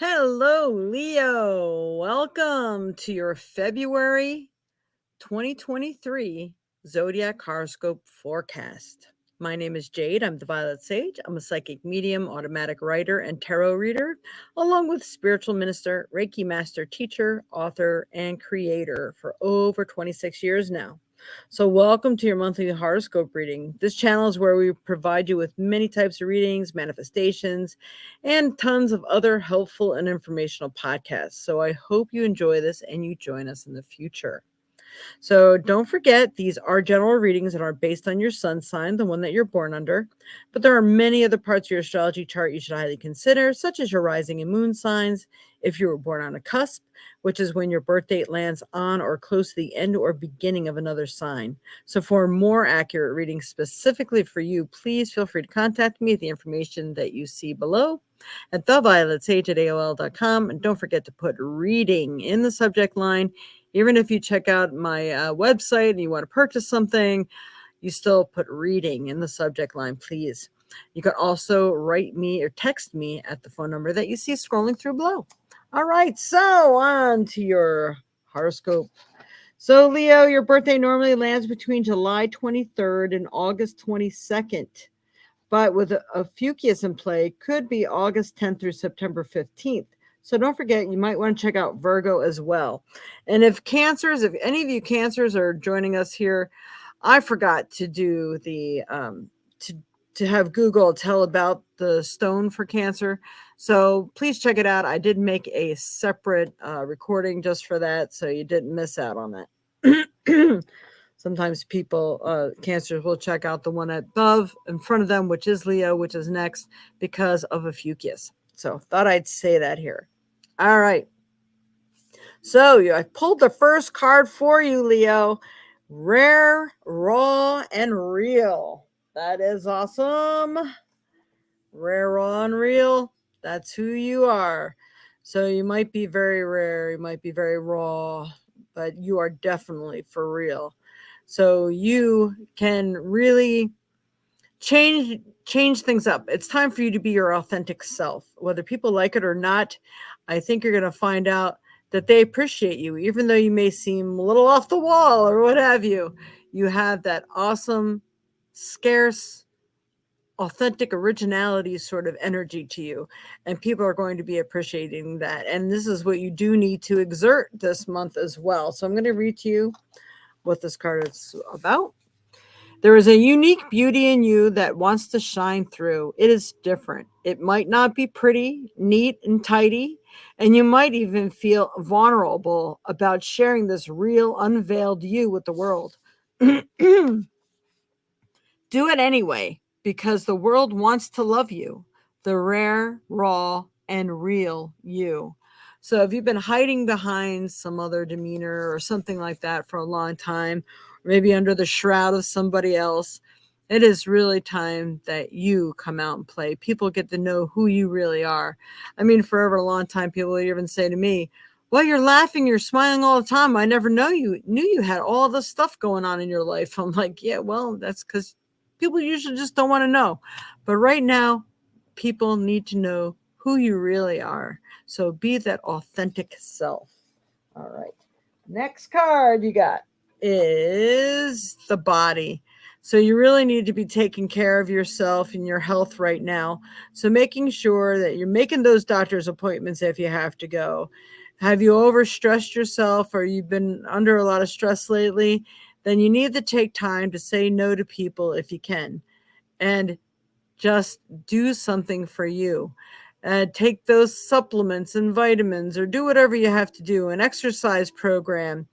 Hello, Leo. Welcome to your February 2023 Zodiac Horoscope forecast. My name is Jade. I'm the Violet Sage. I'm a psychic medium, automatic writer, and tarot reader, along with spiritual minister, Reiki master, teacher, author, and creator for over 26 years now. So, welcome to your monthly horoscope reading. This channel is where we provide you with many types of readings, manifestations, and tons of other helpful and informational podcasts. So, I hope you enjoy this and you join us in the future. So don't forget, these are general readings that are based on your sun sign, the one that you're born under. But there are many other parts of your astrology chart you should highly consider, such as your rising and moon signs, if you were born on a cusp, which is when your birth date lands on or close to the end or beginning of another sign. So for more accurate readings specifically for you, please feel free to contact me at the information that you see below at thevioletSage@aol.com. And don't forget to put reading in the subject line. Even if you check out my website and you want to purchase something, you still put reading in the subject line, please. You can also write me or text me at the phone number that you see scrolling through below. All right, so on to your horoscope. So, Leo, your birthday normally lands between July 23rd and August 22nd. But with Ophiuchus in play, could be August 10th through September 15th. So don't forget, you might want to check out Virgo as well. And if any of you Cancers are joining us here, I forgot to do the to have Google tell about the stone for Cancer. So please check it out. I did make a separate recording just for that, so you didn't miss out on that. Sometimes people, Cancers, will check out the one above in front of them, which is Leo, which is next, because of Ophiuchus. So thought I'd say that here. All right. So I pulled the first card for you, Leo. Rare, raw, and real. That is awesome. Rare, raw, and real. That's who you are. So you might be very rare, you might be very raw, but you are definitely for real. So you can really change things up. It's time for you to be your authentic self. Whether people like it or not, I think you're going to find out that they appreciate you, even though you may seem a little off the wall or what have you. You have that awesome, scarce, authentic originality sort of energy to you, and people are going to be appreciating that. And this is what you do need to exert this month as well. So I'm going to read to you what this card is about. There is a unique beauty in you that wants to shine through. It is different. It might not be pretty, neat, and tidy, and you might even feel vulnerable about sharing this real, unveiled you with the world. Do it anyway, because the world wants to love you, the rare, raw, and real you. So if you've been hiding behind some other demeanor or something like that for a long time, or maybe under the shroud of somebody else, it is really time that you come out and play. People get to know who you really are. I mean, forever a long time, people would even say to me, well, you're laughing, you're smiling all the time. I never knew you had all this stuff going on in your life. I'm like, yeah, well, that's because people usually just don't want to know. But right now, people need to know who you really are. So be that authentic self. All right. Next card you got is the body. So you really need to be taking care of yourself and your health right now. So making sure that you're making those doctor's appointments if you have to go. Have you overstressed yourself, or you've been under a lot of stress lately? Then you need to take time to say no to people if you can, and just do something for you. Take those supplements and vitamins, or do whatever you have to do, an exercise program.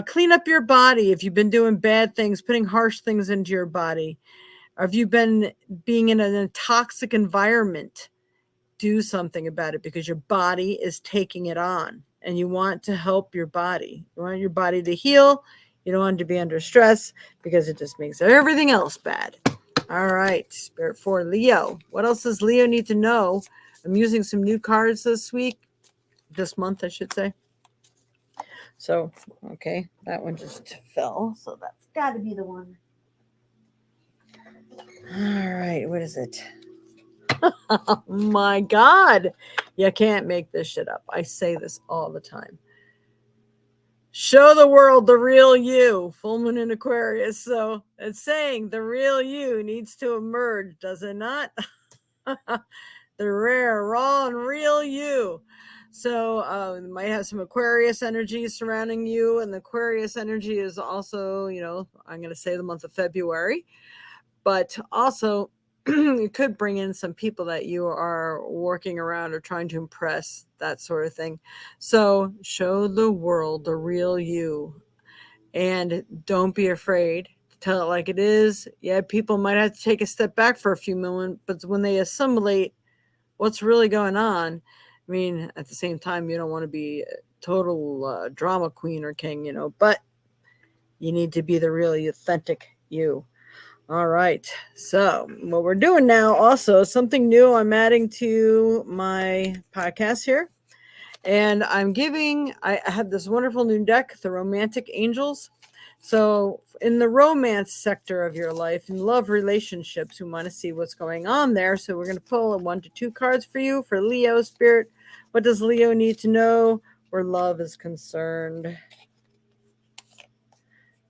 Clean up your body if you've been doing bad things, putting harsh things into your body. Or if you've been being in a toxic environment, do something about it, because your body is taking it on, and you want to help your body. You want your body to heal. You don't want it to be under stress, because it just makes everything else bad. All right, Spirit for Leo. What else does Leo need to know? I'm using some new cards this month, I should say. So, okay, that one just fell, so that's got to be the one. All right, what is it? Oh my God. You can't make this shit up. I say this all the time. Show the world the real you. Full moon in Aquarius. So it's saying the real you needs to emerge, does it not? The rare, raw, and real you. So you might have some Aquarius energy surrounding you. And the Aquarius energy is also, I'm going to say the month of February. But also, it could bring in some people that you are working around or trying to impress, that sort of thing. So show the world the real you. And don't be afraid to tell it like it is. Yeah, people might have to take a step back for a few moments, but when they assimilate what's really going on, I mean, at the same time, you don't want to be a total drama queen or king, but you need to be the really authentic you. All right. So what we're doing now, also something new I'm adding to my podcast here. And I have this wonderful new deck, the Romantic Angels. So in the romance sector of your life, in love relationships, we want to see what's going on there. So we're going to pull 1 to 2 cards for you for Leo spirit. What does Leo need to know where love is concerned?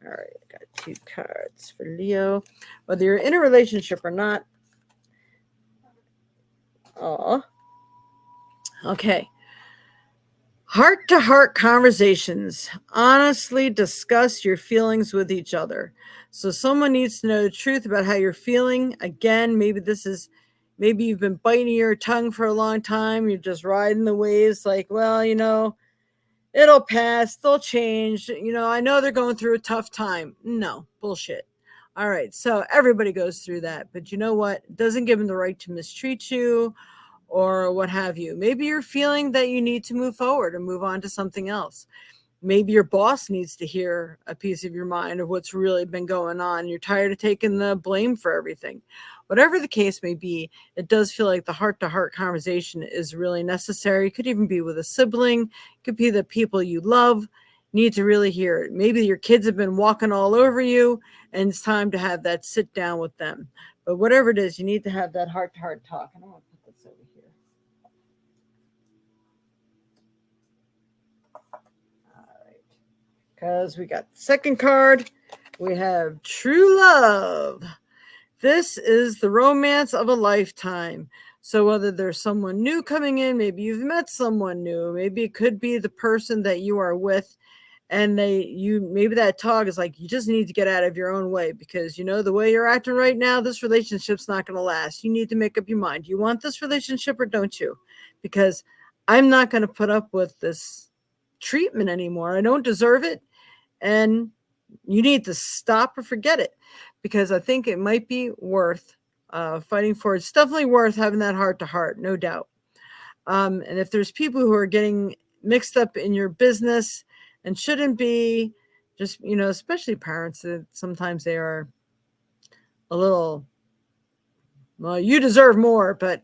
All right, I got 2 cards for Leo. Whether you're in a relationship or not. Okay. Heart-to-heart conversations. Honestly discuss your feelings with each other. So someone needs to know the truth about how you're feeling. Again, maybe you've been biting your tongue for a long time. You're just riding the waves like, well, it'll pass. They'll change. I know they're going through a tough time. No, bullshit. All right. So everybody goes through that. But you know what? It doesn't give them the right to mistreat you or what have you. Maybe you're feeling that you need to move forward and move on to something else. Maybe your boss needs to hear a piece of your mind of what's really been going on. You're tired of taking the blame for everything. Whatever the case may be, it does feel like the heart-to-heart conversation is really necessary. It could even be with a sibling. It could be the people you love need to really hear it. Maybe your kids have been walking all over you, and it's time to have that sit down with them. But whatever it is, you need to have that heart-to-heart talk. And I want to put this over here. Because we got the second card. We have true love. This is the romance of a lifetime. So whether there's someone new coming in, maybe you've met someone new, maybe it could be the person that you are with, and maybe that talk is like, you just need to get out of your own way because the way you're acting right now, this relationship's not going to last. You need to make up your mind. Do you want this relationship or don't you? Because I'm not going to put up with this treatment anymore. I don't deserve it. And you need to stop or forget it, because I think it might be worth fighting for. It's definitely worth having that heart-to-heart, no doubt. And if there's people who are getting mixed up in your business and shouldn't be, just, especially parents, sometimes they are a little, well, you deserve more, but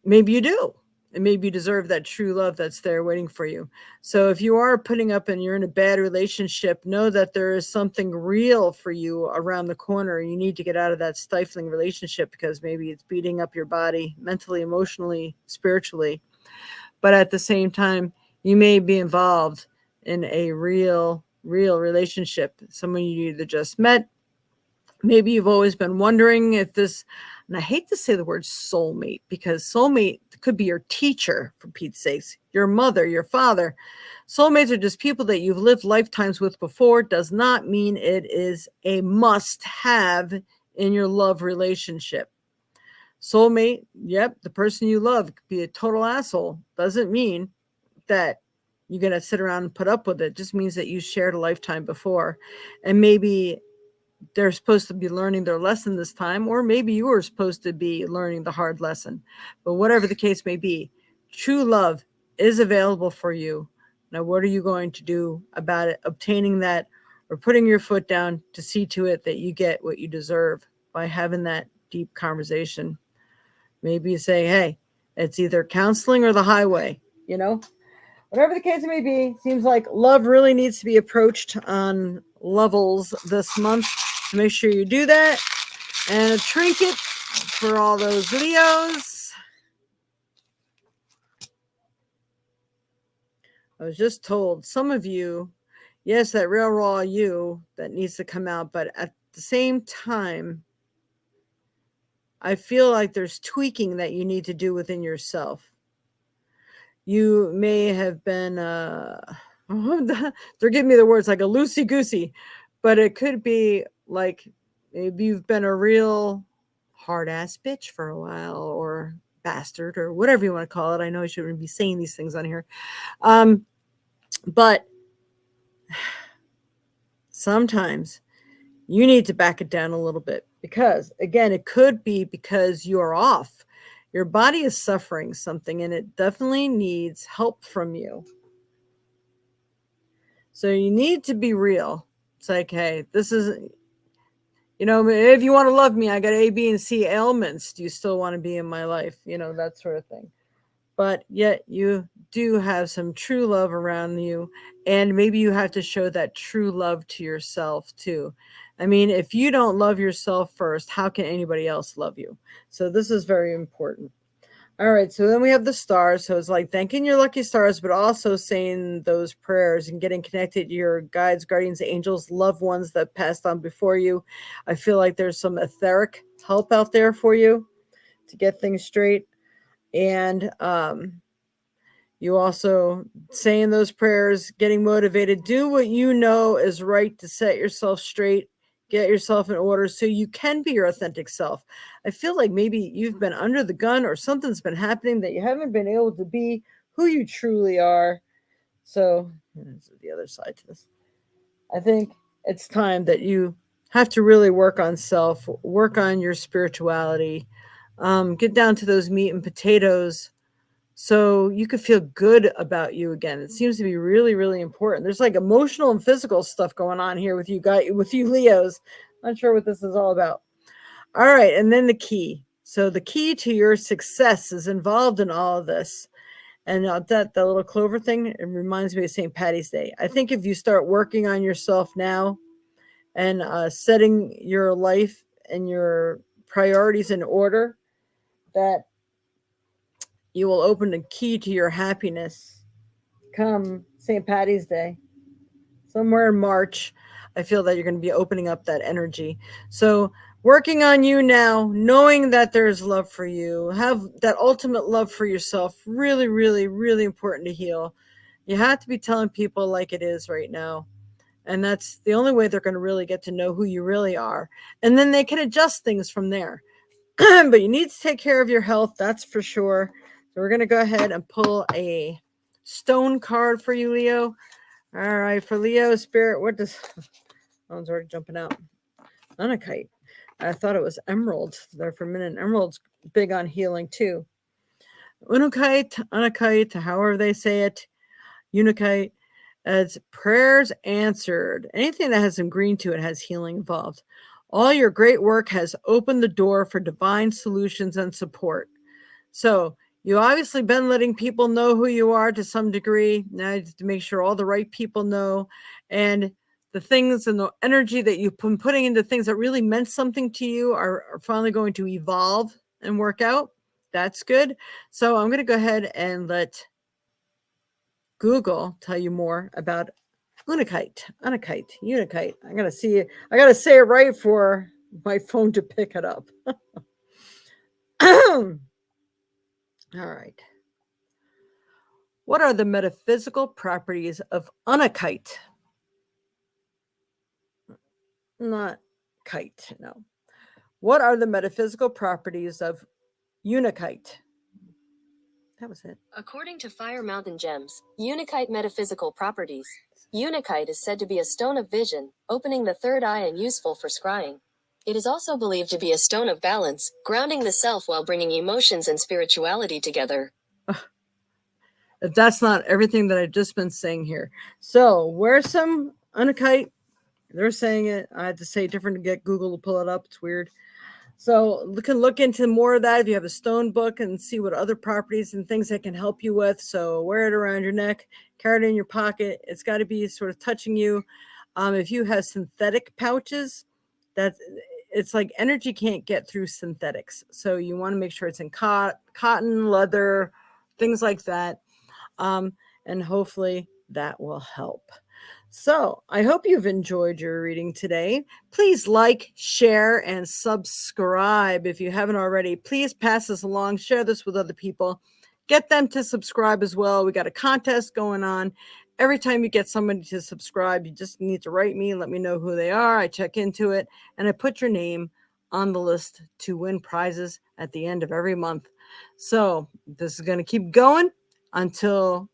maybe you do. And maybe you deserve that true love that's there waiting for you. So if you are putting up and you're in a bad relationship, know that there is something real for you around the corner. You need to get out of that stifling relationship because maybe it's beating up your body mentally, emotionally, spiritually. But at the same time, you may be involved in a real relationship. Someone you either just met. Maybe you've always been wondering if this, and I hate to say the word soulmate, because soulmate could be your teacher, for Pete's sakes, your mother, your father. Soulmates are just people that you've lived lifetimes with before. Does not mean it is a must-have in your love relationship. Soulmate, yep, the person you love could be a total asshole. Doesn't mean that you're going to sit around and put up with it. It just means that you shared a lifetime before. And maybe they're supposed to be learning their lesson this time, or maybe you were supposed to be learning the hard lesson. But whatever the case may be, true love is available for you. Now, what are you going to do about it? Obtaining that or putting your foot down to see to it that you get what you deserve by having that deep conversation. Maybe you say, hey, it's either counseling or the highway, Whatever the case may be, seems like love really needs to be approached on levels this month. So make sure you do that. And a trinket for all those Leos. I was just told some of you, yes, that real raw you that needs to come out, but at the same time, I feel like there's tweaking that you need to do within yourself. You may have been, they're giving me the words like a loosey goosey, but it could be like maybe you've been a real hard ass bitch for a while, or bastard, or whatever you want to call it. I know I shouldn't be saying these things on here. But sometimes you need to back it down a little bit, because again, it could be because you're off. Your body is suffering something and it definitely needs help from you. So you need to be real. It's like, hey, this is, if you want to love me, I got A, B, and C ailments. Do you still want to be in my life? That sort of thing. But yet you do have some true love around you. And maybe you have to show that true love to yourself too. I mean, if you don't love yourself first, how can anybody else love you? So this is very important. All right, so then we have the stars. So it's like thanking your lucky stars, but also saying those prayers and getting connected to your guides, guardians, angels, loved ones that passed on before you. I feel like there's some etheric help out there for you to get things straight. And you also saying those prayers, getting motivated, do what you know is right to set yourself straight, get yourself in order so you can be your authentic self. I feel like maybe you've been under the gun or something's been happening that you haven't been able to be who you truly are. So this is the other side to this. I think it's time that you have to really work on self, work on your spirituality, get down to those meat and potatoes so you could feel good about you again. It seems to be really, really important. There's like emotional and physical stuff going on here with you guys, with you Leos. Not sure what this is all about. All right, and then the key. So the key to your success is involved in all of this. And that little clover thing, it reminds me of St. Patty's Day. I think if you start working on yourself now and setting your life and your priorities in order, that you will open the key to your happiness come St. Patty's Day. Somewhere in March, I feel that you're going to be opening up that energy. So, working on you now, knowing that there's love for you, have that ultimate love for yourself, really, really, really important to heal. You have to be telling people like it is right now. And that's the only way they're going to really get to know who you really are. And then they can adjust things from there. But you need to take care of your health, that's for sure. So we're going to go ahead and pull a stone card for you, Leo. All right, for Leo Spirit, what does... Oh, it's already jumping out. Unakite. I thought it was emerald there for a minute. Emerald's big on healing too. Unakite, however they say it. Unikite. It's prayers answered. Anything that has some green to it has healing involved. All your great work has opened the door for divine solutions and support. So you obviously been letting people know who you are to some degree. Now you have to make sure all the right people know. And the things and the energy that you've been putting into things that really meant something to you are finally going to evolve and work out. That's good. So I'm going to go ahead and let Google tell you more about Unikite. I gotta say it right for my phone to pick it up. All right. What are the metaphysical properties of Unakite? Not kite, no. What are the metaphysical properties of Unikite? That was it. According to Fire Mountain Gems, Unikite metaphysical properties. Unikite is said to be a stone of vision, opening the third eye and useful for scrying. It is also believed to be a stone of balance, grounding the self while bringing emotions and spirituality together. If that's not everything that I've just been saying here. So, where's some Unakite? They're saying it. I had to say different to get Google to pull it up. It's weird. So you can look into more of that if you have a stone book and see what other properties and things that can help you with. So wear it around your neck, carry it in your pocket. It's got to be sort of touching you. If you have synthetic pouches, it's like energy can't get through synthetics. So you want to make sure it's in cotton, leather, things like that. and hopefully that will help. So I hope you've enjoyed your reading today. Please like, share, and subscribe if you haven't already. Please pass this along, share this with other people. Get them to subscribe as well. We got a contest going on. Every time you get somebody to subscribe, you just need to write me, let me know who they are. I check into it, and I put your name on the list to win prizes at the end of every month. So this is going to keep going until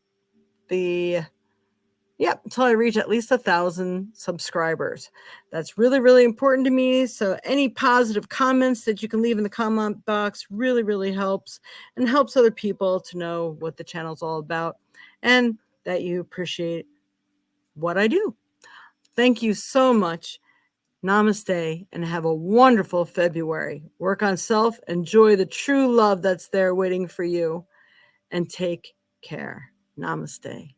until I reach at least 1,000 subscribers. That's really, really important to me. So any positive comments that you can leave in the comment box really, really helps, and helps other people to know what the channel's all about and that you appreciate what I do. Thank you so much. Namaste, and have a wonderful February. Work on self, enjoy the true love that's there waiting for you, and take care. Namaste.